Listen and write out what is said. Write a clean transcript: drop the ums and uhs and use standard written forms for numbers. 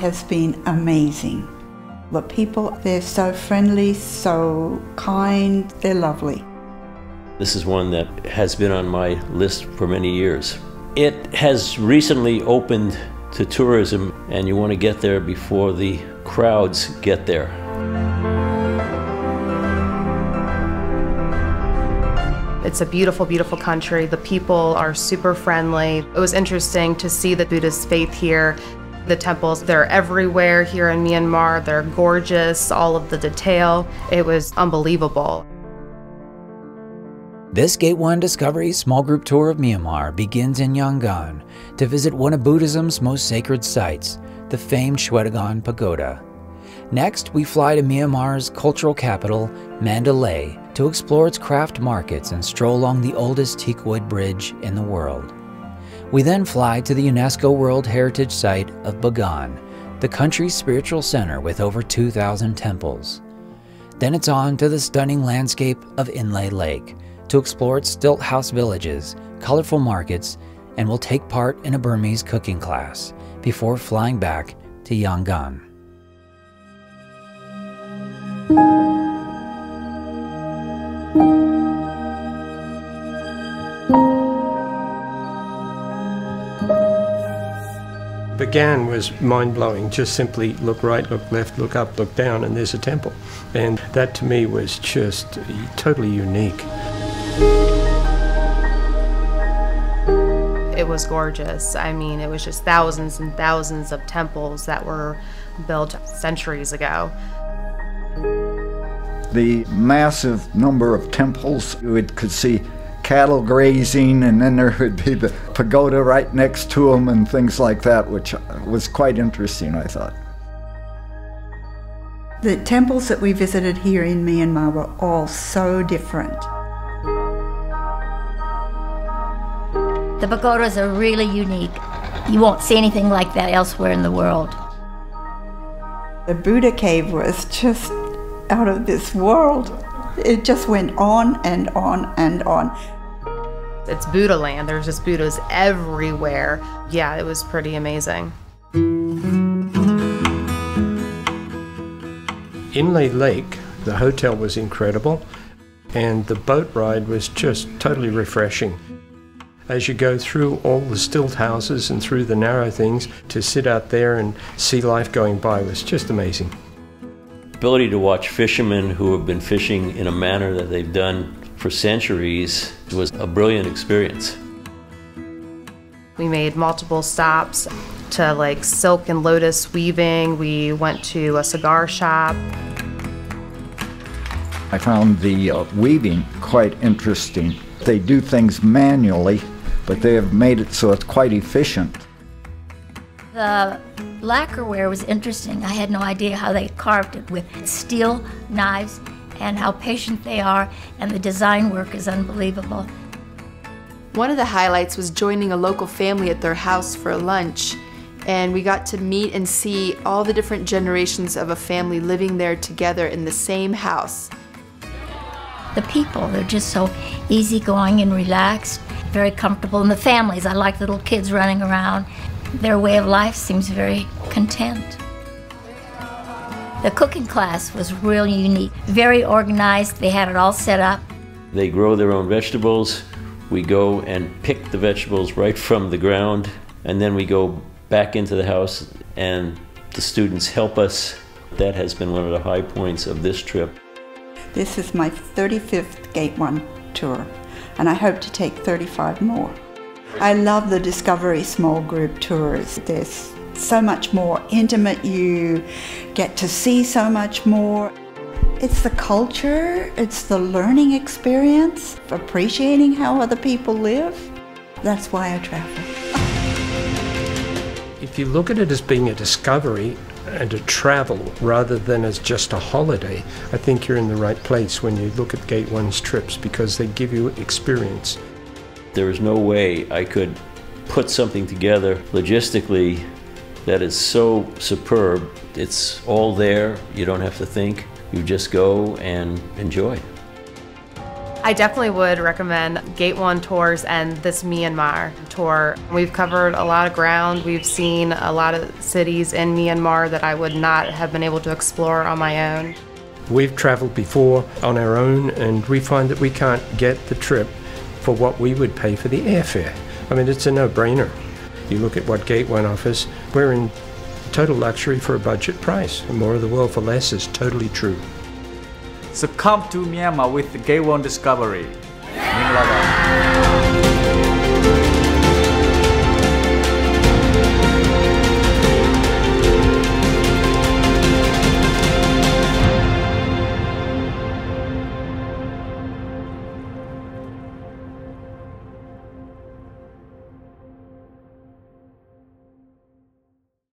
has been amazing. The people, they're so friendly, so kind, they're lovely. This is one that has been on my list for many years. It has recently opened to tourism, and you want to get there before the crowds get there. It's a beautiful, beautiful country. The people are super friendly. It was interesting to see the Buddhist faith here. The temples, they're everywhere here in Myanmar. They're gorgeous, all of the detail. It was unbelievable. This Gate 1 Discovery small group tour of Myanmar begins in Yangon to visit one of Buddhism's most sacred sites, the famed Shwedagon Pagoda. Next, we fly to Myanmar's cultural capital, Mandalay, to explore its craft markets and stroll along the oldest teakwood bridge in the world. We then fly to the UNESCO World Heritage Site of Bagan, the country's spiritual center with over 2,000 temples. Then it's on to the stunning landscape of Inle Lake to explore its stilt house villages, colorful markets, and we'll take part in a Burmese cooking class before flying back to Yangon. Bagan was mind-blowing. Just simply look right, look left, look up, look down, and there's a temple. And that to me was just totally unique. It was gorgeous. I mean, it was just thousands and thousands of temples that were built centuries ago. The massive number of temples, you could see cattle grazing, and then there would be the pagoda right next to them and things like that, which was quite interesting, I thought. The temples that we visited here in Myanmar were all so different. The pagodas are really unique. You won't see anything like that elsewhere in the world. The Buddha cave was just out of this world. It just went on and on and on. It's Buddha land. There's just Buddhas everywhere. Yeah, it was pretty amazing. Inle Lake, the hotel was incredible, and the boat ride was just totally refreshing. As you go through all the stilt houses and through the narrow things, to sit out there and see life going by was just amazing. The ability to watch fishermen who have been fishing in a manner that they've done for centuries was a brilliant experience. We made multiple stops to like silk and lotus weaving. We went to a cigar shop. I found the weaving quite interesting. They do things manually, but they have made it so it's quite efficient. The lacquerware was interesting. I had no idea how they carved it with steel knives and how patient they are, and the design work is unbelievable. One of the highlights was joining a local family at their house for lunch, and we got to meet and see all the different generations of a family living there together in the same house. The people, they're just so easygoing and relaxed, very comfortable. And the families, I like little kids running around. Their way of life seems very content. The cooking class was really unique, very organized. They had it all set up. They grow their own vegetables. We go and pick the vegetables right from the ground, and then we go back into the house and the students help us. That has been one of the high points of this trip. This is my 35th Gate 1 tour, and I hope to take 35 more. I love the Discovery small group tours. There's so much more intimate. You get to see so much more. It's the culture, it's the learning experience, appreciating how other people live. That's why I travel. If you look at it as being a discovery and a travel rather than as just a holiday, I think you're in the right place when you look at Gate 1's trips, because they give you experience. There is no way I could put something together logistically that is so superb. It's all there. You don't have to think. You just go and enjoy. I definitely would recommend Gate 1 tours and this Myanmar tour. We've covered a lot of ground. We've seen a lot of cities in Myanmar that I would not have been able to explore on my own. We've traveled before on our own, and we find that we can't get the trip for what we would pay for the airfare. I mean, it's a no-brainer. You look at what Gate 1 offers, we're in total luxury for a budget price. And more of the world for less is totally true. So come to Myanmar with the Gate 1 Discovery.